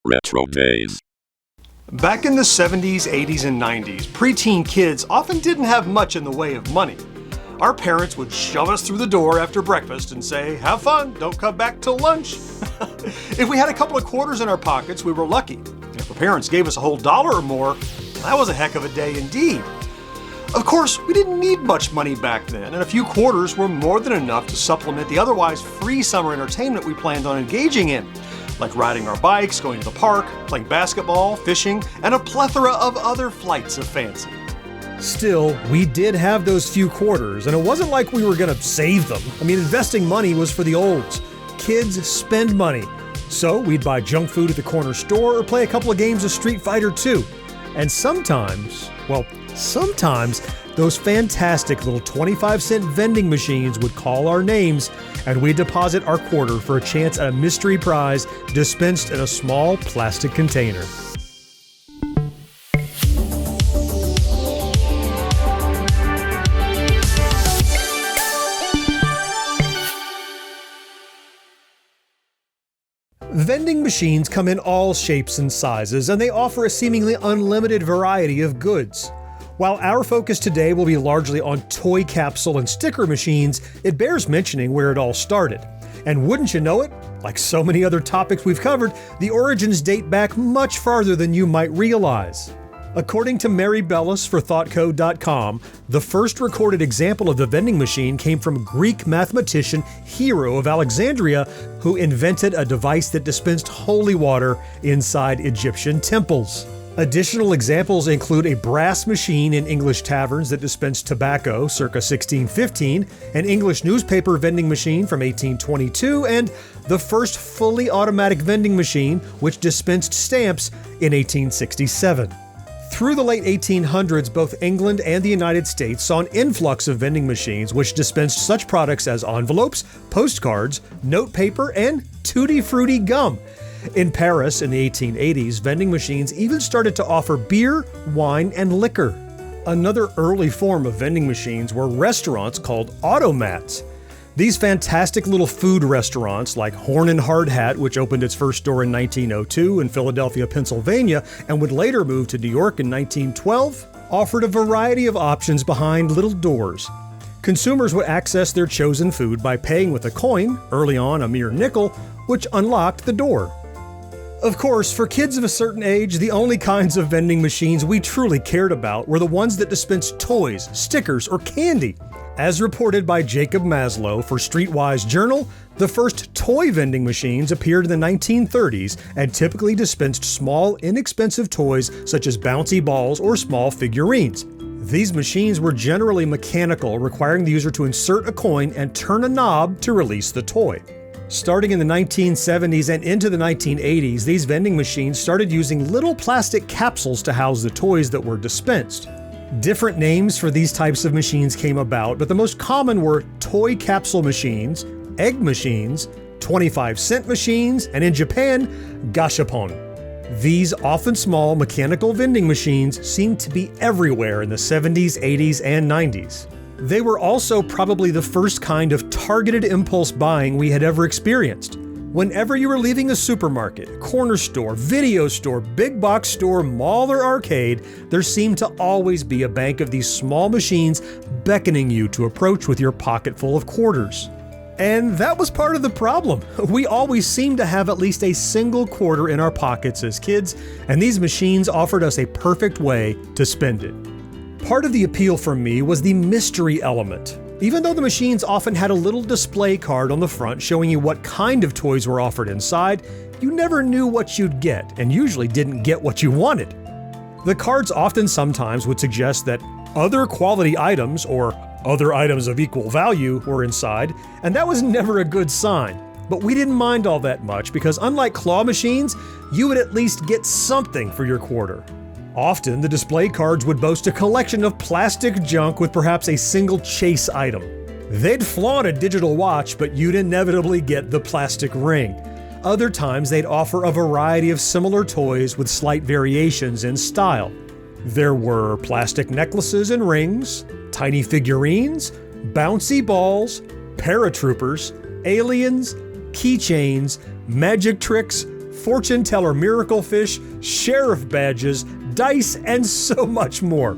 RetroDaze. Back in the 70s, 80s, and 90s, preteen kids often didn't have much in the way of money. Our parents would shove us through the door after breakfast and say, "Have fun, don't come back till lunch." If we had a couple of quarters in our pockets, we were lucky. If our parents gave us a whole dollar or more, that was a heck of a day indeed. Of course, we didn't need much money back then, and a few quarters were more than enough to supplement the otherwise free summer entertainment we planned on engaging in, like riding our bikes, going to the park, playing basketball, fishing, and a plethora of other flights of fancy. Still, we did have those few quarters, and it wasn't like we were gonna save them. I mean, investing money was for the olds. Kids spend money. So we'd buy junk food at the corner store or play a couple of games of Street Fighter 2. And sometimes those fantastic little 25-cent vending machines would call our names, and we'd deposit our quarter for a chance at a mystery prize dispensed in a small plastic container. Vending machines come in all shapes and sizes, and they offer a seemingly unlimited variety of goods. While our focus today will be largely on toy capsule and sticker machines, it bears mentioning where it all started. And wouldn't you know it, like so many other topics we've covered, the origins date back much farther than you might realize. According to Mary Bellis for ThoughtCode.com, the first recorded example of the vending machine came from Greek mathematician Hero of Alexandria, who invented a device that dispensed holy water inside Egyptian temples. Additional examples include a brass machine in English taverns that dispensed tobacco circa 1615, an English newspaper vending machine from 1822, and the first fully automatic vending machine, which dispensed stamps in 1867. Through the late 1800s, both England and the United States saw an influx of vending machines which dispensed such products as envelopes, postcards, notepaper, and tutti frutti gum. In Paris in the 1880s, vending machines even started to offer beer, wine, and liquor. Another early form of vending machines were restaurants called automats. These fantastic little food restaurants like Horn and Hard Hat, which opened its first store in 1902 in Philadelphia, Pennsylvania, and would later move to New York in 1912, offered a variety of options behind little doors. Consumers would access their chosen food by paying with a coin, early on a mere nickel, which unlocked the door. Of course, for kids of a certain age, the only kinds of vending machines we truly cared about were the ones that dispensed toys, stickers, or candy. As reported by Jacob Maslow for Streetwise Journal, the first toy vending machines appeared in the 1930s and typically dispensed small, inexpensive toys such as bouncy balls or small figurines. These machines were generally mechanical, requiring the user to insert a coin and turn a knob to release the toy. Starting in the 1970s and into the 1980s, these vending machines started using little plastic capsules to house the toys that were dispensed. Different names for these types of machines came about, but the most common were toy capsule machines, egg machines, 25-cent machines, and in Japan, gashapon. These often small mechanical vending machines seemed to be everywhere in the 70s, 80s, and 90s. They were also probably the first kind of targeted impulse buying we had ever experienced. Whenever you were leaving a supermarket, corner store, video store, big box store, mall, or arcade, there seemed to always be a bank of these small machines beckoning you to approach with your pocket full of quarters. And that was part of the problem. We always seemed to have at least a single quarter in our pockets as kids, and these machines offered us a perfect way to spend it. Part of the appeal for me was the mystery element. Even though the machines often had a little display card on the front showing you what kind of toys were offered inside, you never knew what you'd get, and usually didn't get what you wanted. The cards sometimes would suggest that other quality items or other items of equal value were inside, and that was never a good sign. But we didn't mind all that much because unlike claw machines, you would at least get something for your quarter. Often, the display cards would boast a collection of plastic junk with perhaps a single chase item. They'd flaunt a digital watch, but you'd inevitably get the plastic ring. Other times, they'd offer a variety of similar toys with slight variations in style. There were plastic necklaces and rings, tiny figurines, bouncy balls, paratroopers, aliens, keychains, magic tricks, fortune teller miracle fish, sheriff badges, dice, and so much more.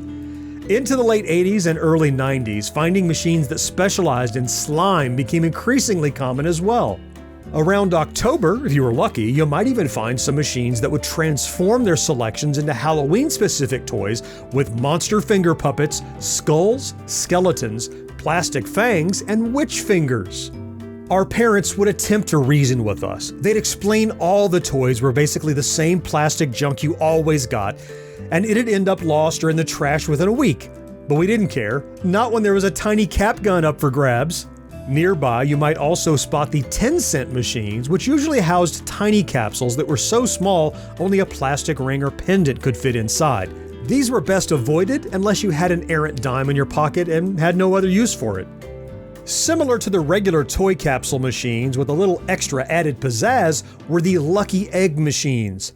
Into the late 80s and early 90s, finding machines that specialized in slime became increasingly common as well. Around October, if you were lucky, you might even find some machines that would transform their selections into Halloween-specific toys with monster finger puppets, skulls, skeletons, plastic fangs, and witch fingers. Our parents would attempt to reason with us. They'd explain all the toys were basically the same plastic junk you always got, and it'd end up lost or in the trash within a week. But we didn't care, not when there was a tiny cap gun up for grabs. Nearby, you might also spot the 10-cent machines, which usually housed tiny capsules that were so small only a plastic ring or pendant could fit inside. These were best avoided unless you had an errant dime in your pocket and had no other use for it. Similar to the regular toy capsule machines with a little extra added pizzazz were the lucky egg machines.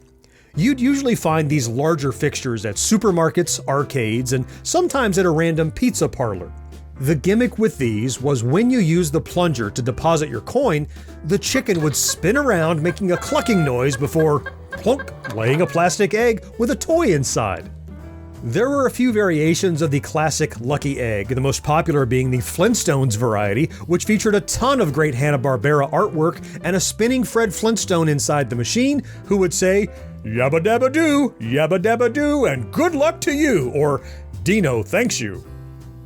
You'd usually find these larger fixtures at supermarkets, arcades, and sometimes at a random pizza parlor. The gimmick with these was when you used the plunger to deposit your coin, the chicken would spin around making a clucking noise before, plunk, laying a plastic egg with a toy inside. There were a few variations of the classic lucky egg, the most popular being the Flintstones variety, which featured a ton of great Hanna-Barbera artwork and a spinning Fred Flintstone inside the machine who would say, "Yabba dabba doo, and good luck to you," or "Dino thanks you."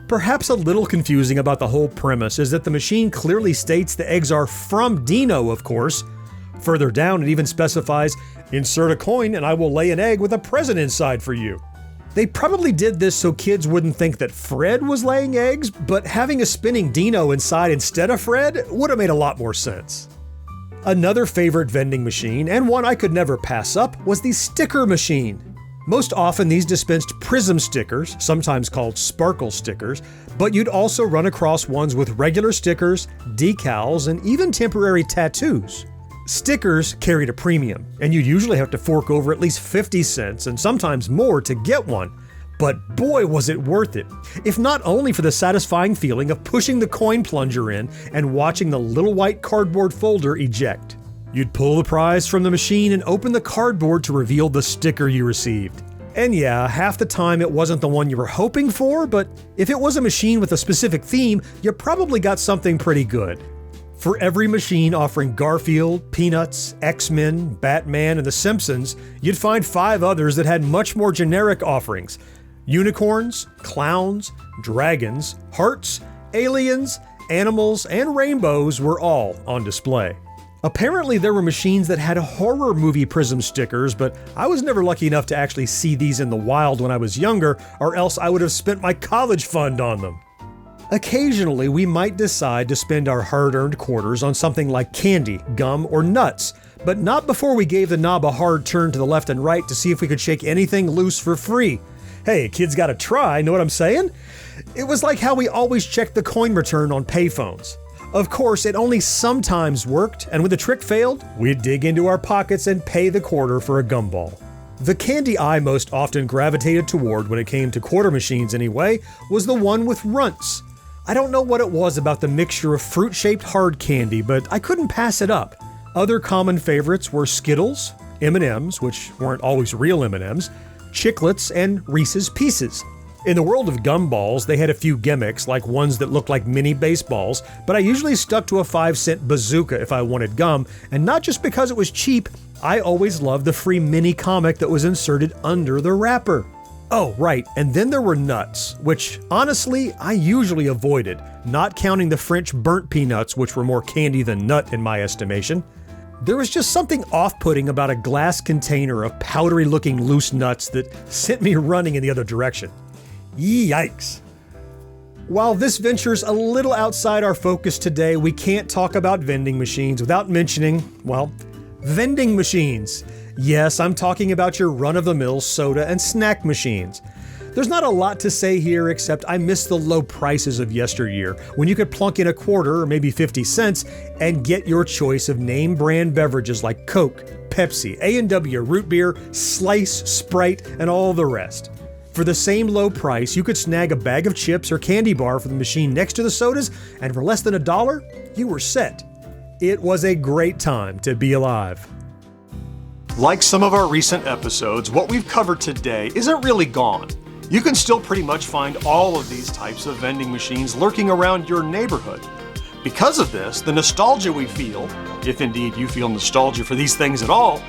Perhaps a little confusing about the whole premise is that the machine clearly states the eggs are from Dino, of course. Further down, it even specifies, "Insert a coin and I will lay an egg with a present inside for you." They probably did this so kids wouldn't think that Fred was laying eggs, but having a spinning Dino inside instead of Fred would have made a lot more sense. Another favorite vending machine, and one I could never pass up, was the sticker machine. Most often these dispensed Prism stickers, sometimes called sparkle stickers, but you'd also run across ones with regular stickers, decals, and even temporary tattoos. Stickers carried a premium, and you'd usually have to fork over at least 50 cents and sometimes more to get one. But boy was it worth it, if not only for the satisfying feeling of pushing the coin plunger in and watching the little white cardboard folder eject. You'd pull the prize from the machine and open the cardboard to reveal the sticker you received. And yeah, half the time it wasn't the one you were hoping for, but if it was a machine with a specific theme, you probably got something pretty good. For every machine offering Garfield, Peanuts, X-Men, Batman, and The Simpsons, you'd find 5 others that had much more generic offerings. Unicorns, clowns, dragons, hearts, aliens, animals, and rainbows were all on display. Apparently there were machines that had horror movie Prism stickers, but I was never lucky enough to actually see these in the wild when I was younger, or else I would have spent my college fund on them. Occasionally, we might decide to spend our hard-earned quarters on something like candy, gum, or nuts, but not before we gave the knob a hard turn to the left and right to see if we could shake anything loose for free. Hey, kids gotta try, know what I'm saying? It was like how we always checked the coin return on payphones. Of course, it only sometimes worked, and when the trick failed, we'd dig into our pockets and pay the quarter for a gumball. The candy I most often gravitated toward when it came to quarter machines anyway, was the one with runts. I don't know what it was about the mixture of fruit-shaped hard candy, but I couldn't pass it up. Other common favorites were Skittles, M&Ms, which weren't always real M&Ms, Chiclets, and Reese's Pieces. In the world of gumballs, they had a few gimmicks, like ones that looked like mini baseballs, but I usually stuck to a 5-cent bazooka if I wanted gum, and not just because it was cheap, I always loved the free mini comic that was inserted under the wrapper. Oh, right, and then there were nuts, which, honestly, I usually avoided, not counting the French burnt peanuts, which were more candy than nut in my estimation. There was just something off-putting about a glass container of powdery-looking loose nuts that sent me running in the other direction. Yikes. While this venture's a little outside our focus today, we can't talk about vending machines without mentioning, well, vending machines. Yes, I'm talking about your run-of-the-mill soda and snack machines. There's not a lot to say here except I miss the low prices of yesteryear, when you could plunk in a quarter or maybe 50 cents and get your choice of name brand beverages like Coke, Pepsi, A&W root beer, Slice, Sprite, and all the rest. For the same low price, you could snag a bag of chips or candy bar from the machine next to the sodas, and for less than $1, you were set. It was a great time to be alive. Like some of our recent episodes, what we've covered today isn't really gone. You can still pretty much find all of these types of vending machines lurking around your neighborhood. Because of this, the nostalgia we feel, if indeed you feel nostalgia for these things at all,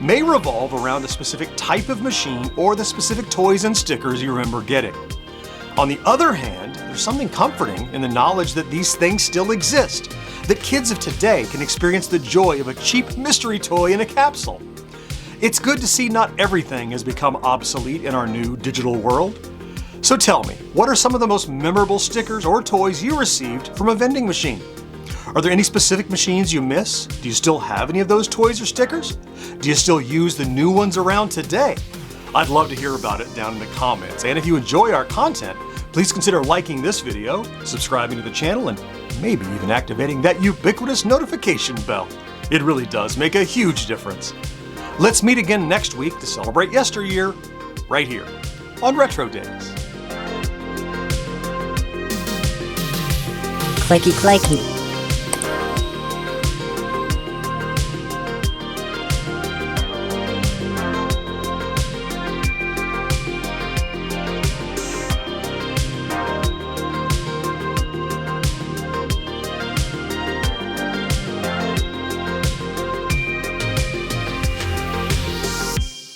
may revolve around a specific type of machine or the specific toys and stickers you remember getting. On the other hand, there's something comforting in the knowledge that these things still exist, that kids of today can experience the joy of a cheap mystery toy in a capsule. It's good to see not everything has become obsolete in our new digital world. So tell me, what are some of the most memorable stickers or toys you received from a vending machine? Are there any specific machines you miss? Do you still have any of those toys or stickers? Do you still use the new ones around today? I'd love to hear about it down in the comments. And if you enjoy our content, please consider liking this video, subscribing to the channel, and maybe even activating that ubiquitous notification bell. It really does make a huge difference. Let's meet again next week to celebrate yesteryear, right here on RetroDaze. Clicky clicky.